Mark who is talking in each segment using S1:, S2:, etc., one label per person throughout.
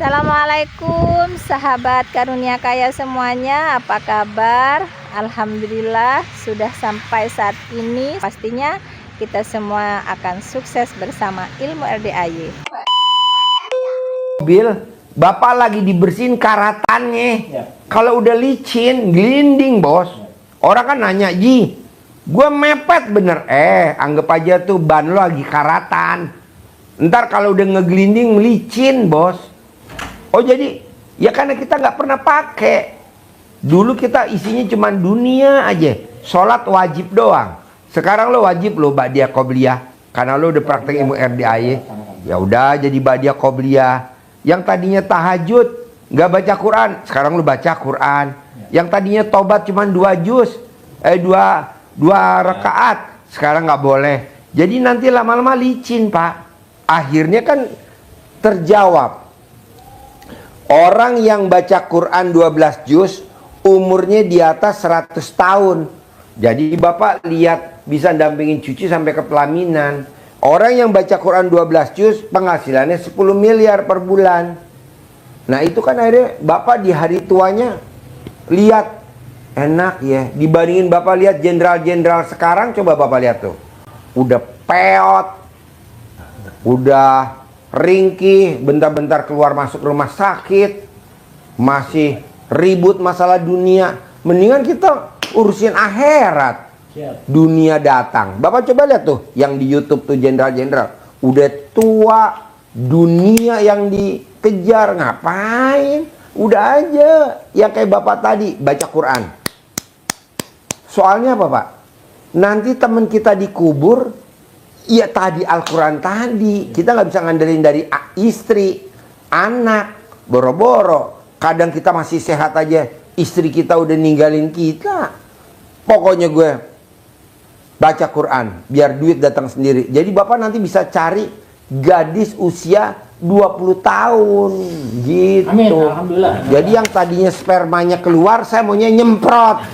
S1: Assalamualaikum sahabat karunia kaya semuanya, apa kabar? Alhamdulillah sudah sampai saat ini. Pastinya kita semua akan sukses bersama ilmu RDAY.
S2: Mobil, bapak lagi dibersihin karatannya. Kalau udah licin, glinding bos. Orang kan nanya, Ji, gue mepet bener. Anggap aja tuh ban lo lagi karatan. Ntar kalau udah ngeglinding licin bos. Oh jadi, ya karena kita nggak pernah pakai. Dulu kita isinya cuma dunia aja. Sholat wajib doang. Sekarang lo wajib lo ba'diyah qobliyah. Karena lo udah praktek ilmu RDAY. Ya udah jadi ba'diyah qobliyah. Yang tadinya tahajud nggak baca Quran, sekarang lo baca Quran. Yang tadinya tobat cuma 2 rakaat, sekarang nggak boleh. Jadi nanti lama-lama licin pak. Akhirnya kan terjawab. Orang yang baca Quran 12 juz umurnya di atas 100 tahun. Jadi bapak lihat bisa dampingin cucu sampai ke pelaminan. Orang yang baca Quran 12 juz penghasilannya 10 miliar per bulan. Nah itu kan akhirnya bapak di hari tuanya lihat enak ya. Dibandingin bapak lihat jenderal-jenderal sekarang, coba bapak lihat tuh. Udah peot, udah ringkih, bentar-bentar keluar masuk rumah sakit, masih ribut masalah dunia. Mendingan kita urusin akhirat. Dunia datang. Bapak coba lihat tuh yang di YouTube tuh jenderal-jenderal udah tua, dunia yang dikejar. Ngapain? Udah aja yang kayak bapak tadi baca Quran. Soalnya apa pak? Nanti teman kita dikubur, ya tadi Al-Quran tadi. Kita nggak bisa ngandelin dari istri, anak, boro-boro. Kadang kita masih sehat aja, istri kita udah ninggalin kita. Pokoknya gue baca Quran, biar duit datang sendiri. Jadi bapak nanti bisa cari gadis usia 20 tahun gitu.
S3: Amin, alhamdulillah.
S2: Jadi yang tadinya spermanya keluar, saya maunya nyemprot.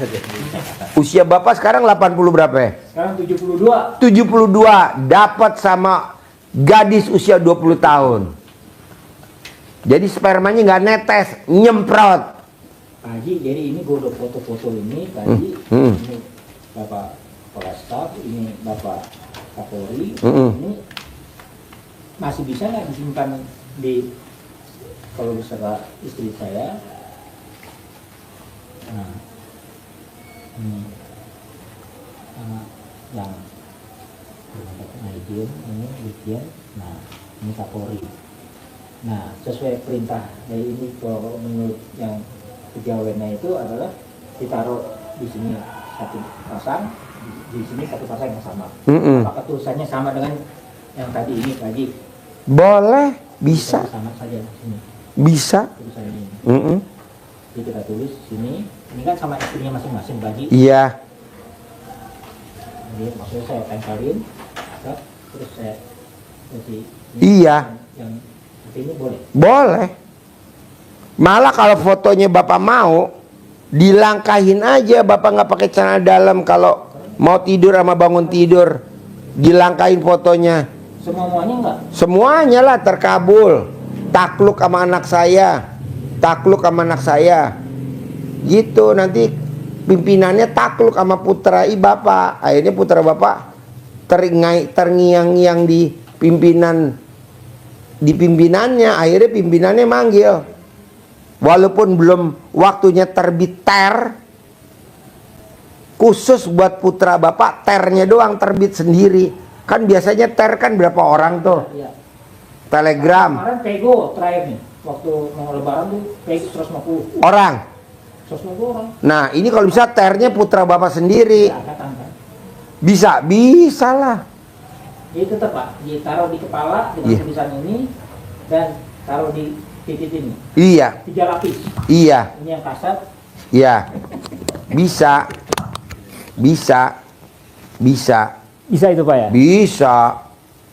S2: Usia bapak sekarang 80 berapa ya?
S3: Sekarang 72.
S2: 72 dapat sama gadis usia 20 tahun. Jadi spermanya nggak netes, nyemprot.
S3: Pak Haji, jadi ini gue udah foto-foto ini tadi. Ini Bapak Kepala Staf, ini Bapak Kapolri. Ini masih bisa nggak disimpan di kalau beserta istri saya? Nah, ini yang Maidin, ini Brigjen, nah ini Kapolri. Nah sesuai perintah dari ini kalau menurut yang pegawainya itu adalah ditaruh di sini satu pasang, di sini satu pasang yang sama. Apakah tulisannya sama dengan yang tadi ini Pak Haji?
S2: Boleh, bisa.
S3: Sama saja sini.
S2: Bisa.
S3: Tulisan ini. Jadi kita tulis sini. Ini kan sama istrinya masing-masing Pak Haji.
S2: Iya.
S3: Jadi maksudnya saya tempelin, terus saya kasih.
S2: Iya.
S3: Yang seperti ini boleh.
S2: Boleh. Malah kalau fotonya bapak mau, dilangkahin aja. Bapak nggak pakai celana dalam kalau mau tidur sama bangun tidur, dilangkahin fotonya.
S3: Semuanya enggak?
S2: Semuanya lah terkabul. Takluk sama anak saya, takluk sama anak saya. Gitu nanti pimpinannya takluk sama putra bapak. Akhirnya putra bapak terngiang-ngiang di pimpinannya. Akhirnya pimpinannya manggil. Walaupun belum waktunya terbit ter, khusus buat putra bapak, ternya doang terbit sendiri. Kan biasanya ter kan berapa orang tuh?
S3: Iya.
S2: Telegram.
S3: Kemarin Pego terakhir nih, waktu mau lebaran tuh Pego 150
S2: Orang.
S3: 150 orang.
S2: Nah ini kalau bisa ternya putra bapak sendiri.
S3: Ya, angkatan kan.
S2: Bisa lah.
S3: Jadi tetap Pak, ditaruh di kepala dengan tulisan ini dan taruh di titik ini.
S2: Iya.
S3: 3 lapis.
S2: Iya.
S3: Ini yang kasar.
S2: Iya. Bisa.
S3: Bisa itu Pak ya?
S2: Bisa.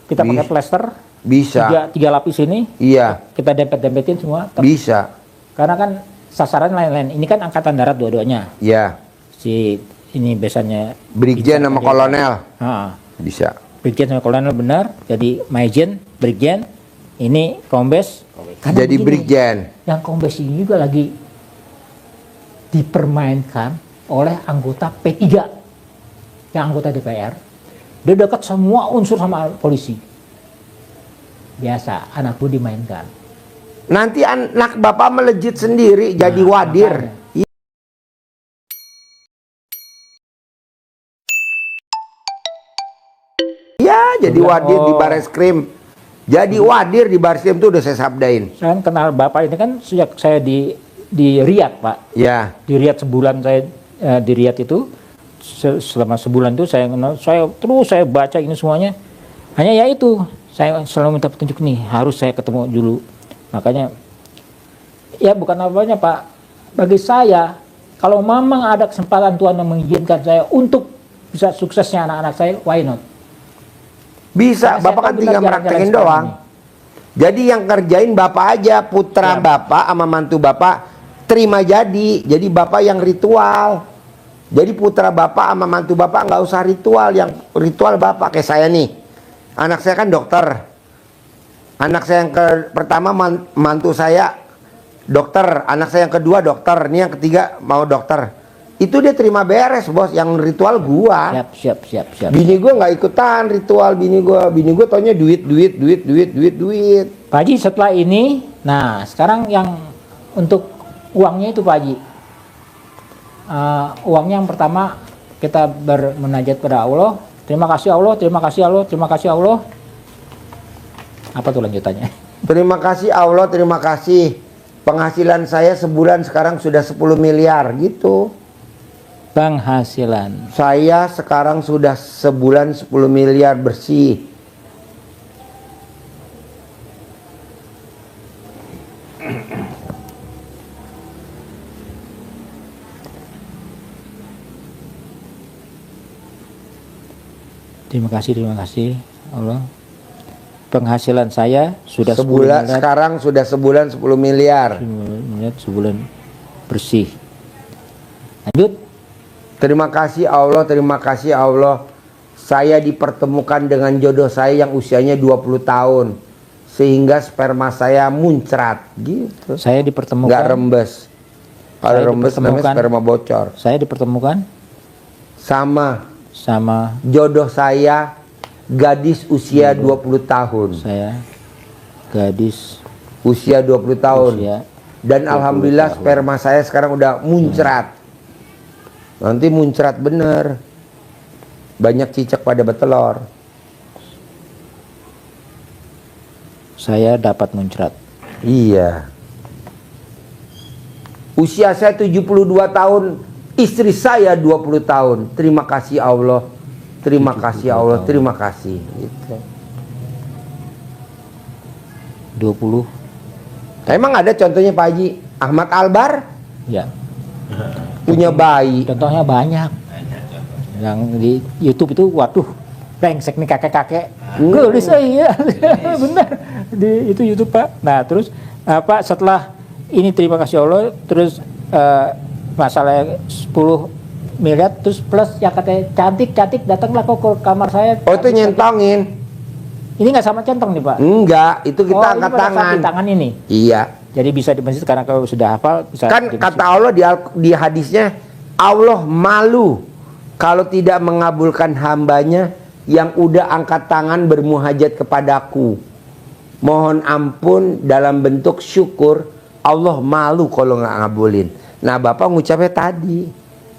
S3: Kita pakai plester.
S2: Bisa.
S3: 3 lapis ini.
S2: Iya.
S3: Kita dempet-dempetin semua.
S2: Bisa.
S3: Karena kan sasaran lain-lain. Ini kan angkatan darat dua-duanya.
S2: Iya.
S3: Si ini biasanya
S2: Brigjen sama kolonel.
S3: Ha.
S2: Bisa.
S3: Brigjen sama kolonel benar. Jadi Majen, Brigjen, ini kombes. Karena
S2: Jadi
S3: begini,
S2: brigjen.
S3: yang kombes ini juga lagi dipermainkan oleh anggota P3, yang anggota DPR. Dia dekat semua unsur sama polisi. Biasa, anak gue dimainkan.
S2: Nanti anak bapak melejit sendiri jadi wadir.
S3: Makanya.
S2: Iya, jadi
S3: Bilang,
S2: wadir di
S3: oh.
S2: Bareskrim. Jadi wadir di Bareskrim tuh udah saya sabdain.
S3: Saya kenal bapak ini kan sejak saya di Riyadh, Pak.
S2: Ya.
S3: Di Riyadh sebulan saya di Riyadh itu selama sebulan itu saya kenal, saya baca ini semuanya. Hanya ya itu, saya selalu minta petunjuk nih, harus saya ketemu dulu. Makanya ya bukan apa-apanya, Pak. Bagi saya, kalau memang ada kesempatan Tuhan yang mengizinkan saya untuk bisa suksesnya anak-anak saya, why not?
S2: Bisa,
S3: Karena
S2: bapak
S3: saya
S2: kan
S3: tahu
S2: tinggal
S3: benar jalan-jalan
S2: praktekin
S3: sekarang
S2: doang.
S3: ini.
S2: Jadi yang kerjain bapak aja, putra
S3: Ya.
S2: bapak sama mantu bapak terima jadi. Jadi bapak yang ritual. Jadi putra bapak sama mantu bapak nggak usah ritual, yang ritual bapak kayak saya nih. Anak saya kan dokter. Anak saya yang pertama mantu saya dokter, anak saya yang kedua dokter, ini yang ketiga mau dokter. Itu dia terima beres, bos. Yang ritual gua.
S3: Siap.
S2: Bini gua nggak ikutan ritual bini gua taunya duit.
S3: Pak Haji, setelah ini, nah sekarang yang untuk uangnya itu Pak Haji, uangnya yang pertama kita bermunajat pada Allah. Terima kasih Allah, terima kasih Allah, terima kasih Allah. Apa tuh lanjutannya?
S2: Terima kasih Allah, terima kasih. Penghasilan saya sebulan sekarang sudah 10 miliar gitu.
S3: Penghasilan.
S2: Saya sekarang sudah sebulan 10 miliar bersih.
S3: Terima kasih Allah. Penghasilan saya sudah 10
S2: Sebulan
S3: miliar.
S2: sekarang sudah sebulan 10 miliar.
S3: Sebulan bersih. Lanjut.
S2: Terima kasih Allah, terima kasih Allah. Saya dipertemukan dengan jodoh saya yang usianya 20 tahun. Sehingga sperma saya muncrat gitu.
S3: Saya dipertemukan.
S2: Nggak rembes. Kalau
S3: Saya
S2: rembes namanya
S3: dipertemukan.
S2: sperma bocor.
S3: Saya dipertemukan sama
S2: Jodoh saya gadis usia 20 tahun.
S3: saya gadis
S2: Usia 20 tahun.
S3: usia
S2: Dan
S3: 20
S2: alhamdulillah
S3: tahun.
S2: sperma saya sekarang udah muncrat. Nanti muncrat bener. Banyak cicak pada betelor.
S3: saya dapat muncrat.
S2: Iya. Usia saya 72 tahun, istri saya 20 tahun. Terima kasih Allah. Terima kasih Allah, terima kasih. Gitu.
S3: 20.
S2: Emang ada contohnya Pak Haji? Ahmad Albar
S3: Ya.
S2: punya bayi.
S3: Contohnya banyak. Yang di YouTube itu, waduh, brengsek nih kakek-kakek. Gelis iya. Benar. Di itu YouTube, Pak. Nah, terus Pak setelah ini terima kasih Allah, terus masalah 10 miliar terus plus yang katanya cantik datanglah kok ke kamar saya.
S2: Oh itu nyentongin.
S3: Ini nggak sama centong nih, Pak.
S2: Enggak, itu kita
S3: Oh,
S2: angkat
S3: ini pada saat
S2: tangan.
S3: di tangan ini.
S2: Iya.
S3: Jadi bisa di masjid karena kalau sudah hafal bisa
S2: Kan
S3: di masjid.
S2: kata Allah di hadisnya, Allah malu kalau tidak mengabulkan hambanya yang udah angkat tangan bermuhajat kepadaku. Mohon ampun dalam bentuk syukur, Allah malu kalau nggak ngabulin. Nah Bapak ngucapnya tadi,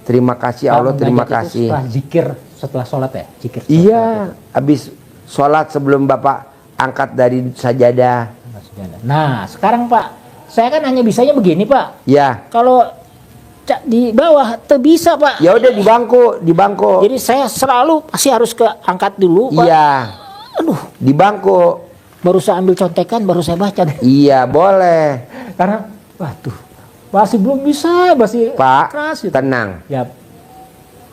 S2: terima kasih Allah,
S3: Pak,
S2: terima
S3: munajat itu
S2: kasih.
S3: Setelah zikir, setelah sholat ya? Zikir setelah
S2: Iya,
S3: sholat
S2: habis sholat sebelum Bapak angkat dari sajadah.
S3: ya. Nah sekarang Pak, saya kan hanya bisanya begini Pak.
S2: Ya,
S3: Kalau di bawah tuh bisa Pak.
S2: ya udah di bangku.
S3: Jadi saya selalu pasti harus ke angkat dulu Pak.
S2: Iya,
S3: Aduh,
S2: di bangku.
S3: baru saya ambil contekan, baru saya baca deh.
S2: Iya, boleh.
S3: Karena, waduh, masih belum bisa, masih
S2: Pak,
S3: keras gitu.
S2: tenang.
S3: Ya,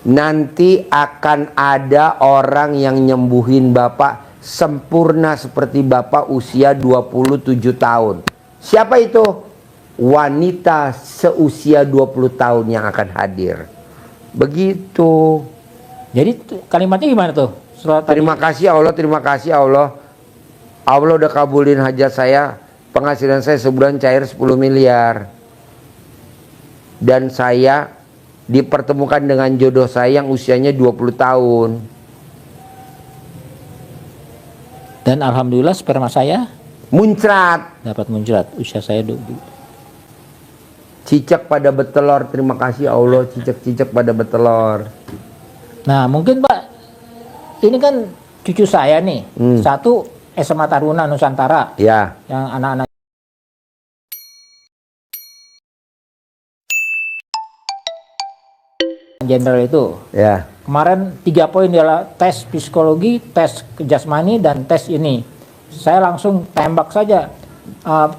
S2: Nanti akan ada orang yang nyembuhin Bapak sempurna seperti Bapak usia 27 tahun. Siapa itu? Wanita seusia 20 tahun yang akan hadir. Begitu.
S3: jadi kalimatnya gimana tuh? Setelah tadi-
S2: Terima kasih Allah, terima kasih Allah. Allah udah kabulin hajat saya, penghasilan saya sebulan cair 10 miliar. Dan saya dipertemukan dengan jodoh saya yang usianya 20 tahun.
S3: Dan alhamdulillah sperma saya
S2: Muncrat.
S3: dapat muncrat. Usia saya
S2: Cicak pada betelor, terima kasih Allah, cicak-cicak pada betelor.
S3: Nah mungkin Pak, ini kan cucu saya nih, satu SMA Taruna Nusantara,
S2: Ya.
S3: yang anak-anak jenderal itu.
S2: Ya.
S3: Kemarin 3 poin adalah tes psikologi, tes jasmani, dan tes ini. Saya langsung tembak saja.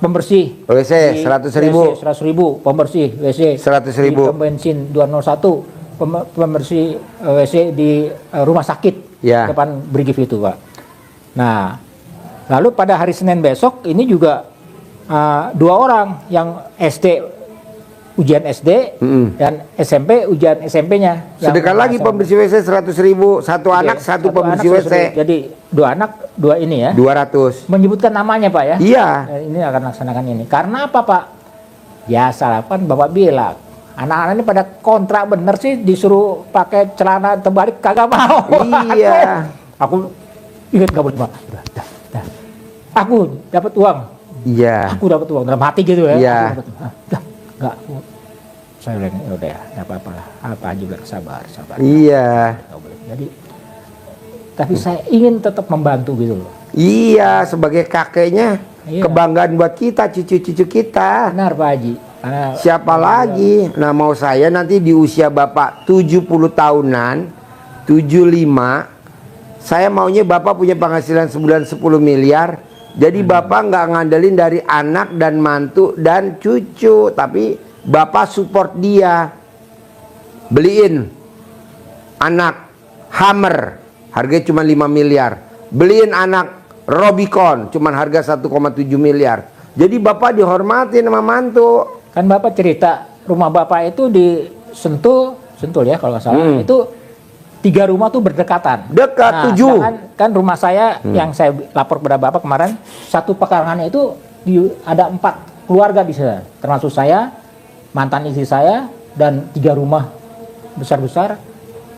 S3: Pembersih
S2: WC
S3: di
S2: 100.000.
S3: WC 100.000, pembersih WC
S2: 100.000.
S3: di pom bensin 201, pembersih WC di rumah sakit
S2: Ya.
S3: depan Brigif itu Pak. Nah lalu pada hari Senin besok ini juga 2 orang yang SD ujian SD dan SMP ujian SMP-nya.
S2: Sedekah lagi pembersih WC 100.000, satu anak satu pembersih WC.
S3: Jadi 2 anak 2 ini ya.
S2: 200.
S3: Menyebutkan namanya Pak ya.
S2: Iya.
S3: Ini akan laksanakan ini. Karena apa Pak? Biasa kan Bapak bilang. Anak-anak ini pada kontrak bener sih, disuruh pakai celana terbalik kagak mau.
S2: Iya.
S3: Aku ingat gak boleh Pak. Dah. Aku dapat uang.
S2: Iya.
S3: Aku dapat uang dalam hati gitu ya.
S2: Iya.
S3: Aku dapet uang. Dah. Enggak. Saya bilang ya udah ya, enggak apa-apa lah. Apa aja bilang sabar.
S2: Iya.
S3: Nggak boleh. Jadi tapi saya ingin tetap membantu gitu loh.
S2: Iya, sebagai kakeknya
S3: Iya.
S2: kebanggaan buat kita, cucu-cucu kita.
S3: Benar Pak Haji. Karena
S2: Siapa lagi? Nah, mau saya nanti di usia Bapak 70 tahunan, 75, saya maunya Bapak punya penghasilan sebulan 10 miliar. Jadi Bapak nggak ngandelin dari anak dan mantu dan cucu, tapi Bapak support dia. Beliin anak Hummer, harganya cuma 5 miliar. Beliin anak Robicon, cuma harga 1,7 miliar. Jadi Bapak dihormatin sama mantu.
S3: kan Bapak cerita rumah Bapak itu di Sentul ya kalau nggak salah. Itu 3 rumah tuh berdekatan.
S2: Dekat, 7.
S3: Kan rumah saya yang saya lapor kepada Bapak kemarin, satu pekarangannya itu ada 4 keluarga di sana, termasuk saya, mantan istri saya, dan 3 rumah besar-besar.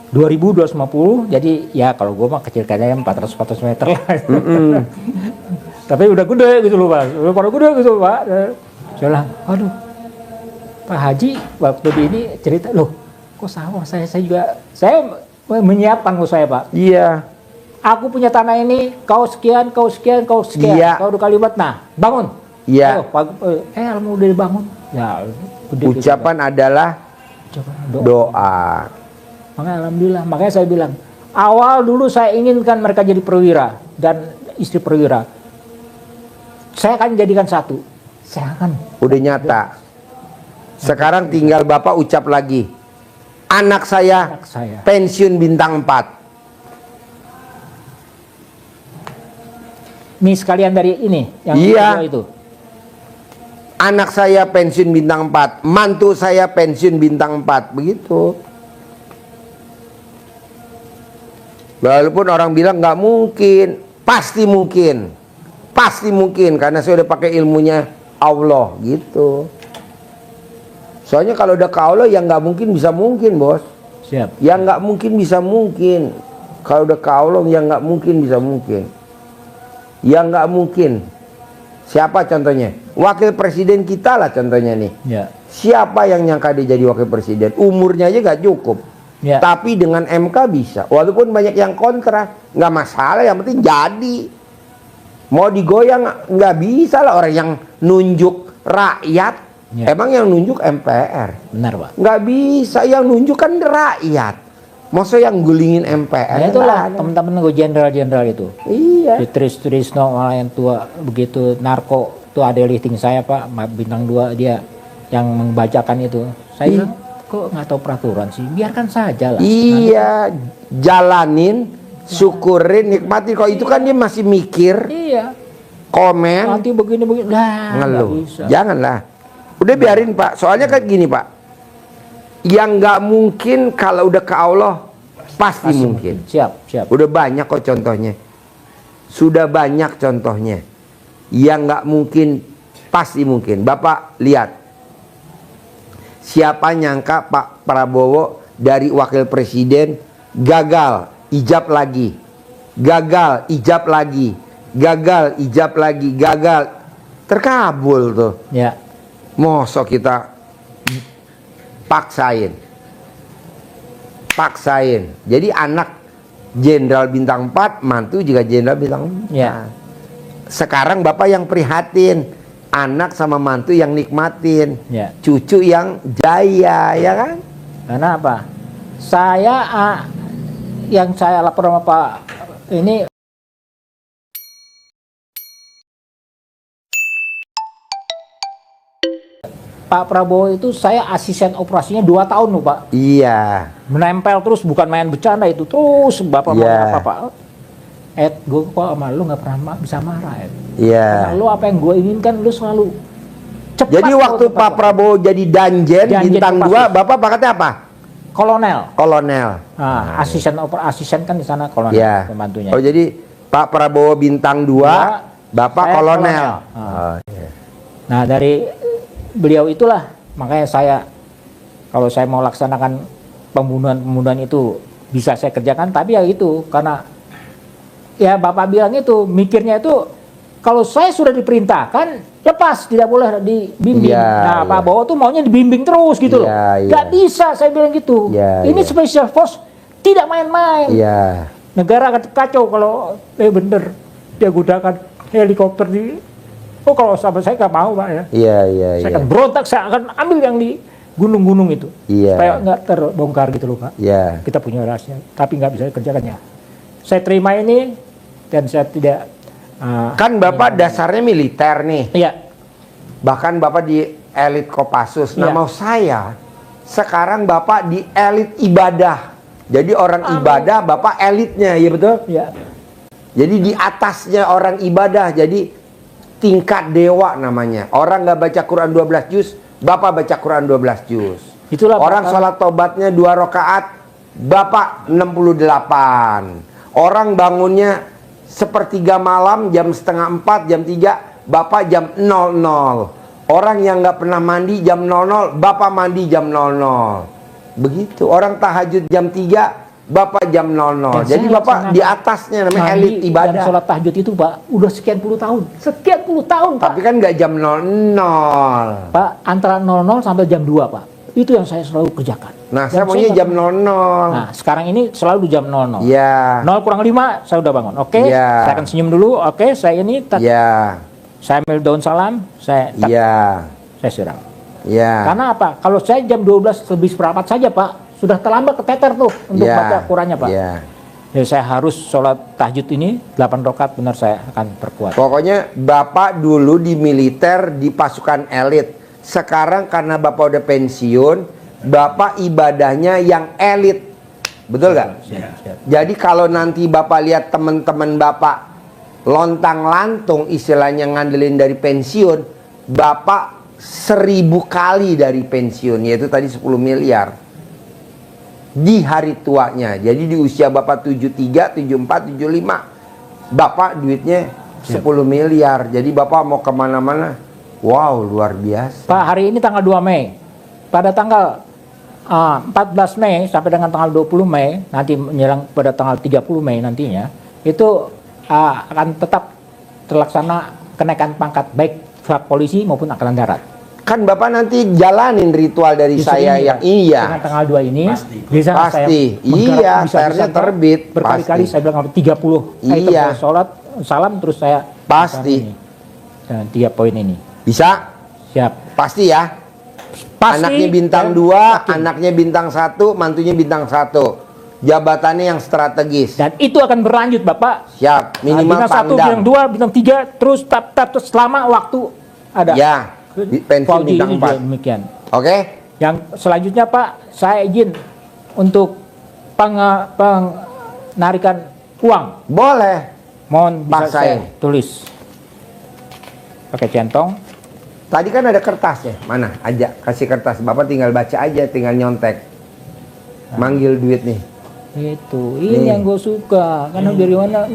S3: 2.250, jadi ya kalau gue mah kecil-kecilnya 400 meter lah. Tapi udah gede gitu loh Pak, udah pada gede gitu Pak. Saya bilang, aduh Pak Haji waktu di ini cerita, loh kok sama saya juga, saya menyiapkan kok saya Pak.
S2: Iya.
S3: Aku punya tanah ini, kau sekian, kau sekian, kau sekian,
S2: Iya.
S3: kau 2 kalimat, nah bangun.
S2: Iya.
S3: Alhamdulillah udah dibangun. Ya, gede gitu,
S2: Ucapan adalah
S3: Pak. Ucapan
S2: doa.
S3: Makanya alhamdulillah, makanya saya bilang awal dulu saya inginkan mereka jadi perwira dan istri perwira. Saya akan jadikan satu. Saya akan.
S2: Udah nyata. Sekarang tinggal Bapak ucap lagi. Anak saya
S3: Anak saya.
S2: pensiun bintang 4.
S3: Ini sekalian dari ini yang
S2: Iya.
S3: kedua itu.
S2: Anak saya pensiun bintang 4. Mantu saya pensiun bintang 4. Begitu. Walaupun orang bilang nggak mungkin, pasti mungkin, karena saya udah pakai ilmunya Allah gitu. Soalnya kalau udah ke Allah yang nggak mungkin bisa mungkin bos,
S3: Siap.
S2: yang nggak mungkin bisa mungkin. Kalau udah ke Allah yang nggak mungkin bisa mungkin, yang nggak mungkin. Siapa contohnya? Wakil presiden kita lah contohnya nih.
S3: Ya.
S2: Siapa yang nyangka dia jadi wakil presiden? Umurnya aja nggak cukup.
S3: Ya.
S2: Tapi dengan MK bisa. Walaupun banyak yang kontra, nggak masalah. Yang penting jadi. Mau digoyang nggak bisa lah orang yang nunjuk rakyat.
S3: Ya.
S2: Emang yang nunjuk MPR.
S3: Benar Pak.
S2: Nggak bisa. Yang nunjuk kan rakyat. Masa yang gulingin MPR?
S3: Nah, itulah
S2: Nggak ada.
S3: teman-teman gue jenderal-jenderal itu.
S2: Iya.
S3: Si Trisno malah yang tua begitu narko tuh ada listing saya Pak, bintang 2 dia yang membacakan itu. Saya bilang, kok nggak tahu peraturan sih, biarkan saja lah.
S2: Iya. Jalanin, syukurin, nikmatin. Kalau itu kan dia masih mikir,
S3: Iya.
S2: komen,
S3: Nanti begini lah.
S2: ngeluh.
S3: nggak bisa.
S2: Janganlah. Udah biarin Pak. Soalnya kan gini Pak. Yang nggak mungkin kalau udah ke Allah pasti mungkin.
S3: Siap.
S2: Udah banyak kok contohnya. Sudah banyak contohnya. Yang nggak mungkin, pasti mungkin. Bapak lihat. Siapa nyangka Pak Prabowo dari wakil presiden gagal, ijab lagi. Gagal, ijab lagi. Gagal, ijab lagi. Gagal. Terkabul tuh.
S3: Ya.
S2: Mosok kita paksain. Paksain. Jadi anak jenderal bintang 4, mantu juga jenderal bintang 4.
S3: Ya.
S2: Sekarang Bapak yang prihatin. Anak sama mantu yang nikmatin.
S3: Ya.
S2: Cucu yang jaya, ya kan?
S3: Karena apa? Saya yang saya lapor sama Pak ini Pak Prabowo itu saya asisten operasinya 2 tahun loh Pak.
S2: Iya.
S3: Menempel terus, bukan main bercanda itu terus. Bapak mau
S2: Iya.
S3: apa Pak? Gue kok sama lu nggak pernah bisa marah
S2: Iya.
S3: Karena lu apa yang gue inginkan lu selalu cepat.
S2: Jadi waktu Pak Prabowo jadi danjen bintang 2,
S3: Kopassus.
S2: Bapak pangkatnya apa?
S3: Kolonel.
S2: Kolonel.
S3: Nah, asisten kan di sana kolonel
S2: Iya.
S3: pembantunya.
S2: Oh, jadi Pak Prabowo bintang 2, Bapak
S3: saya
S2: kolonel.
S3: kolonel.
S2: Oh, iya.
S3: Nah, dari beliau itulah makanya saya kalau saya mau laksanakan pembunuhan itu bisa saya kerjakan, tapi ya itu karena ya Bapak bilang itu mikirnya itu kalau saya sudah diperintahkan lepas, tidak boleh dibimbing.
S2: Iya,
S3: Nah,
S2: iya.
S3: Pak Prabowo tuh maunya dibimbing terus gitu loh.
S2: Iya, iya.
S3: Gak bisa saya bilang gitu.
S2: Iya,
S3: Ini
S2: iya.
S3: special force tidak main-main.
S2: Iya.
S3: Negara akan kacau kalau bener dia gunakan helikopter di. Oh, kalau sama saya nggak mau Pak ya.
S2: Iya, iya,
S3: Saya
S2: iya.
S3: akan berontak, saya akan ambil yang di gunung-gunung itu.
S2: Iya.
S3: Supaya nggak terbongkar gitu loh Pak.
S2: Iya.
S3: Kita punya rahasia, tapi nggak bisa dikerjakannya. Saya terima ini dan saya tidak.
S2: Kan Bapak dasarnya militer nih.
S3: Iya.
S2: Bahkan Bapak di elit Kopassus. Nah,
S3: Iya.
S2: mau saya sekarang Bapak di elit ibadah. Jadi orang ibadah, Bapak elitnya, ya betul?
S3: Iya.
S2: Jadi di atasnya orang ibadah. Jadi tingkat dewa namanya. Orang nggak baca Quran 12 juz, Bapak baca Quran 12 juz.
S3: Itulah
S2: Orang
S3: Pak,
S2: sholat tobatnya 2 rakaat, Bapak 68. Orang bangunnya sepertiga malam, jam setengah 4, jam 3, Bapak jam 00. Orang yang nggak pernah mandi jam 00, Bapak mandi jam 00. Begitu. Orang tahajud jam 3, Bapak jam 00.
S3: Dan
S2: Jadi
S3: saya
S2: Bapak
S3: sangat
S2: di atasnya namanya
S3: mandi
S2: elit ibadah.
S3: Dan sholat tahajud itu Pak, udah sekian puluh tahun. Sekian puluh tahun Pak.
S2: Tapi kan nggak jam 00.
S3: Pak, antara 00 sampai jam 2 Pak. Itu yang saya selalu kerjakan.
S2: Nah,
S3: Dan
S2: saya maunya
S3: nggak-
S2: jam 00.
S3: Nah, sekarang ini selalu di jam 00.
S2: Iya.
S3: 0 kurang 5, saya udah bangun. Oke,
S2: Iya.
S3: saya akan senyum dulu. Oke, saya ini,
S2: Iya.
S3: saya ambil daun salam, saya
S2: Iya.
S3: saya siram.
S2: Iya.
S3: Karena apa? Kalau saya jam 12 lebih seperempat saja Pak, sudah terlambat keteter tuh untuk
S2: Iya.
S3: baca Qurannya Pak.
S2: Iya.
S3: Jadi saya harus sholat tahajud ini 8 rakaat, benar saya akan perkuat.
S2: Pokoknya Bapak dulu di militer di pasukan elit. Sekarang karena Bapak udah pensiun, Bapak ibadahnya yang elit. Betul nggak?
S3: Siap.
S2: Jadi kalau nanti Bapak lihat teman-teman Bapak lontang-lantung istilahnya ngandelin dari pensiun, Bapak 1000 kali dari pensiun, yaitu tadi 10 miliar. Di hari tuanya. Jadi di usia Bapak 73, 74, 75, Bapak duitnya 10 miliar. Jadi Bapak mau kemana-mana, wow, luar biasa.
S3: Pak, hari ini tanggal 2 Mei. Pada tanggal 14 Mei sampai dengan tanggal 20 Mei, nanti menjelang pada tanggal 30 Mei nantinya, itu akan tetap terlaksana kenaikan pangkat baik pihak polisi maupun angkatan darat.
S2: Kan Bapak nanti jalanin ritual dari
S3: Justru
S2: saya
S3: ini,
S2: yang
S3: Pak.
S2: iya.
S3: Dengan tanggal 2 ini, di sana
S2: Pasti.
S3: saya menggerak
S2: Iya,
S3: bisa-bisa
S2: PR-nya terbit.
S3: berkali-kali
S2: Pasti.
S3: saya bilang 30 item
S2: Iya.
S3: saya sholat, salam terus saya
S2: Pasti.
S3: ini. Dan 3 poin ini.
S2: Bisa?
S3: Siap.
S2: Pasti ya.
S3: Pasti.
S2: Anaknya bintang
S3: dan
S2: 2,
S3: yakin.
S2: anaknya bintang 1, mantunya bintang 1. Jabatannya yang strategis.
S3: Dan itu akan berlanjut Bapak.
S2: Siap, minimal
S3: bintang 1, bintang
S2: Pangdam.
S3: 2, bintang 3, terus terus selama waktu ada.
S2: Ya, di pensiun
S3: Fauji
S2: bintang
S3: ini juga
S2: 4.
S3: demikian.
S2: Oke?
S3: Yang selanjutnya Pak, saya izin untuk penarikan uang.
S2: Boleh.
S3: Mohon bisa
S2: Paksain.
S3: saya tulis. Pakai centong.
S2: Tadi kan ada kertasnya. Mana? Aja, kasih kertas. Bapak tinggal baca aja, tinggal nyontek. Manggil duit nih.
S3: Itu, ini
S2: Nih.
S3: yang gue suka. Karena dari mana?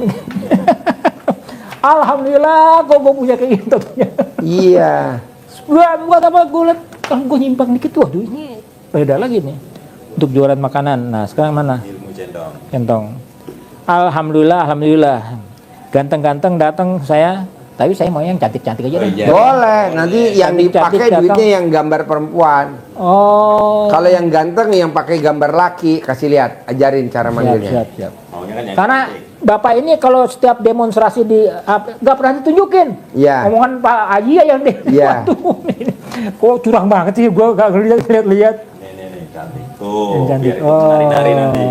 S3: Alhamdulillah kok gue punya kayak gitu.
S2: Iya.
S3: Buat apa gue liat, kalau gue nyimpang dikit, waduh ini beda lagi nih. Untuk jualan makanan. Nah sekarang mana?
S4: Ilmu centong.
S3: Centong. Alhamdulillah, alhamdulillah. Ganteng-ganteng datang saya, tapi saya mau yang cantik-cantik aja
S4: Oh,
S3: deh.
S4: iya.
S2: Boleh. Nanti yang
S3: Cantik-cantik
S2: dipakai
S3: datang.
S2: duitnya yang gambar perempuan.
S3: Oh.
S2: Kalau yang ganteng yang pakai gambar laki, kasih lihat, ajarin cara manggilnya.
S3: Siap.
S4: Maunya kan yang
S3: Karena
S4: cantik.
S3: Bapak ini kalau setiap demonstrasi di nggak pernah ditunjukin.
S2: Iya.
S3: Omongan Pak Haji ya yang deh.
S2: Iya.
S3: Waduh, ini kok curang banget sih, gue nggak lihat.
S4: Nih, cantik. Tuh,
S3: Yang cantik.
S4: biar itu nari-nari
S3: Oh.
S4: nanti.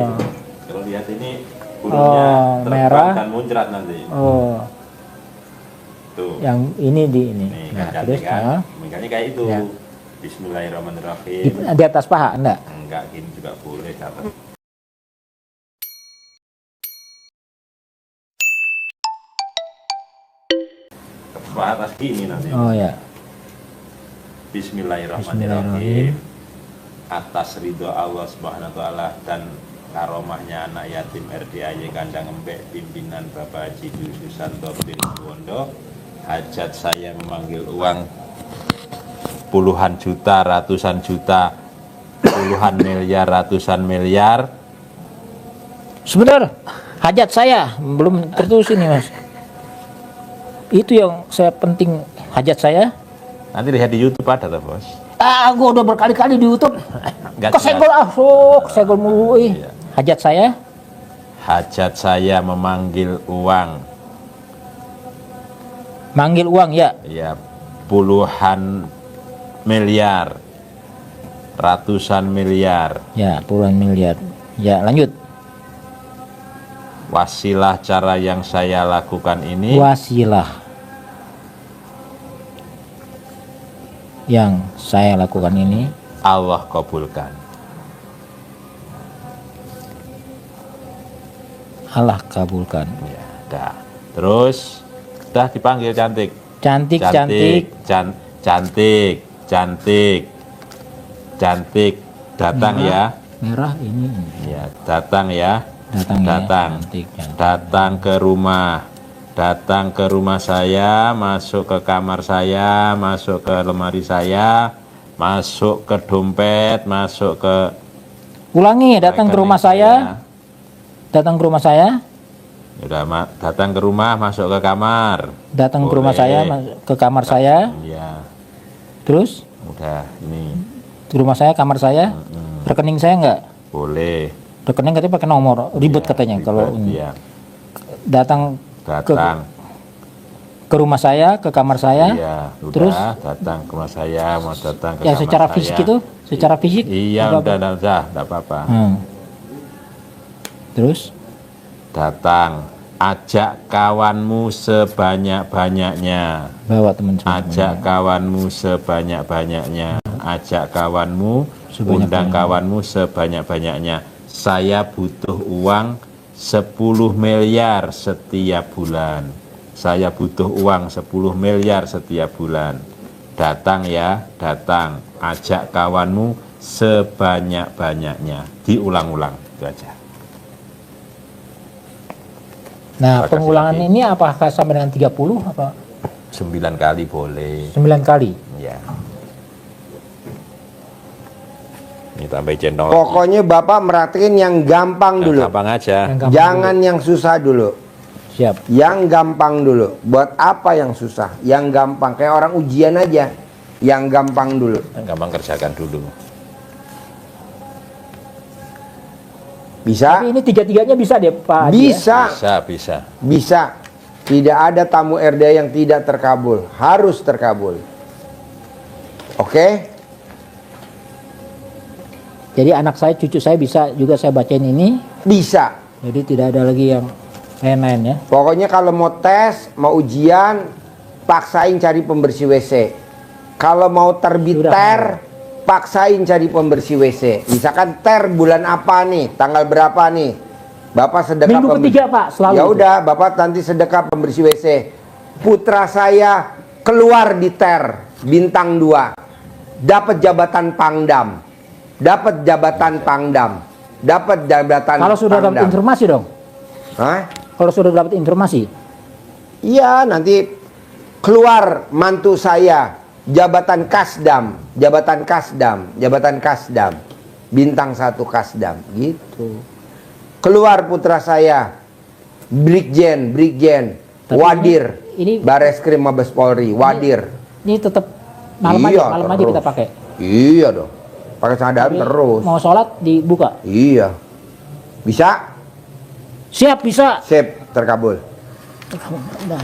S4: Kalau lihat ini burungnya terbang
S3: merah.
S4: dan muncrat nanti.
S3: Oh,
S4: Tuh.
S3: yang ini di ini.
S4: Nih,
S3: Nah,
S4: kan
S3: terus
S4: cantik kan?
S3: nah,
S4: Makanya kayak itu.
S3: Ya.
S4: Bismillahirrahmanirrahim.
S3: di atas paha enggak?
S4: Enggak, gini juga boleh dapat. Ke atas gini nanti.
S3: Oh ya.
S4: Bismillahirrahmanirrahim. Atas ridho Allah Subhanahu wa taala dan karomahnya anak yatim RDAY Kandang Empek pimpinan Bapak Haji Dwi Susanto bin Wondo, hajat saya memanggil uang puluhan juta, ratusan juta, puluhan miliar, ratusan miliar.
S3: Sebentar, hajat saya belum tertulis ini mas. Itu yang saya penting, hajat saya.
S4: Nanti lihat di YouTube ada tuh bos.
S3: Gue udah berkali-kali di YouTube.
S4: Nggak
S3: Kesenggol kesenggol mulu.
S4: Iya.
S3: Hajat saya.
S4: Hajat saya memanggil uang,
S3: Manggil uang ya.
S4: ya puluhan miliar, ratusan miliar.
S3: Ya, puluhan miliar. Ya, lanjut.
S4: Wasilah cara yang saya lakukan ini
S3: Wasilah yang saya lakukan ini
S4: Allah kabulkan.
S3: Allah kabulkan.
S4: Ya, dah. Terus dah dipanggil cantik.
S3: Cantik.
S4: Cantik. Datang ya.
S3: Merah ini.
S4: Ya, datang ya.
S3: Datang ya.
S4: Datang.
S3: Cantik.
S4: Datang ke rumah. Datang ke rumah saya, masuk ke kamar saya, masuk ke lemari saya, masuk ke dompet, masuk ke
S3: Ulangi, datang ke rumah
S4: rekening
S3: saya. Datang ke rumah saya.
S4: Udah, datang ke rumah, masuk ke kamar.
S3: Datang ke rumah
S4: Boleh.
S3: saya, ke kamar saya.
S4: Iya,
S3: Terus
S4: udah ini
S3: ke rumah saya, kamar saya. Rekening saya enggak?
S4: boleh.
S3: Rekening katanya pakai nomor, ribet
S4: Iya,
S3: katanya
S4: ribet,
S3: kalau ini.
S4: iya.
S3: Datang
S4: Datang.
S3: ke rumah saya, ke kamar saya.
S4: Iya, udah
S3: Terus
S4: datang ke rumah saya, mau datang ke
S3: ya
S4: kamar
S3: secara
S4: saya.
S3: fisik itu, secara fisik.
S4: Iya,
S3: apa-apa.
S4: udah, enggak apa-apa.
S3: Terus
S4: Datang, ajak kawanmu sebanyak-banyaknya.
S3: bawa teman-teman.
S4: Ajak kawanmu sebanyak-banyaknya. Ajak kawanmu,
S3: Sebanyak-banyaknya.
S4: undang kawanmu sebanyak-banyaknya. Saya butuh uang 10 miliar setiap bulan. Saya butuh uang 10 miliar setiap bulan. Datang ya, datang. Ajak kawanmu sebanyak-banyaknya. Diulang-ulang, itu aja.
S3: Nah,
S4: Terima kasih,
S3: pengulangan
S4: Haji.
S3: ini apakah sampai dengan 30 apa
S4: 9 kali boleh.
S3: 9 kali?
S4: Ya. Ini tambah centong.
S2: Pokoknya Bapak merhatiin yang gampang
S4: Yang
S2: dulu.
S4: gampang aja.
S3: Yang gampang
S2: Jangan yang susah dulu.
S3: dulu. Siap.
S2: Yang gampang dulu. Buat apa yang susah? Yang gampang. Kayak orang ujian aja. Yang gampang dulu.
S4: Yang gampang kerjakan dulu.
S2: Bisa?
S3: Tapi ini tiga-tiganya bisa deh Pak Haji, ya?
S2: Bisa.
S4: Bisa.
S2: Bisa. Tidak ada tamu RD yang tidak terkabul. Harus terkabul. Oke?
S3: Jadi anak saya, cucu saya bisa juga saya bacain ini.
S2: Bisa.
S3: Jadi tidak ada lagi yang lain-lain ya.
S2: Pokoknya kalau mau tes, mau ujian, paksain cari pembersih WC. Kalau mau terbit
S3: Sudah.
S2: ter, paksain cari pembersih WC. Misalkan ter bulan apa nih, tanggal berapa nih? Bapak sedekah
S3: Minggu ketiga Pak, selalu.
S2: Ya
S3: itu.
S2: udah, Bapak nanti sedekah pembersih WC. Putra saya keluar di ter bintang 2. Dapat jabatan Pangdam. Dapat jabatan Pangdam. Dapat jabatan
S3: Kalau sudah dapat
S2: Pangdam.
S3: informasi dong.
S2: Hah?
S3: Kalau sudah dapat informasi.
S2: Iya, nanti keluar mantu saya, jabatan Kasdam, bintang 1 Kasdam, gitu. Keluar putra saya, Brigjen,
S3: Tapi
S2: Wadir,
S3: ini
S2: Bareskrim Mabes Polri, Wadir.
S3: Ini tetap malam
S2: Iya,
S3: aja
S2: terus.
S3: kita pakai.
S2: Iya dong, pakai cadar
S3: Tapi
S2: terus.
S3: mau sholat dibuka.
S2: Iya, bisa,
S3: Siap, bisa.
S2: sip, terkabul.
S3: Udah.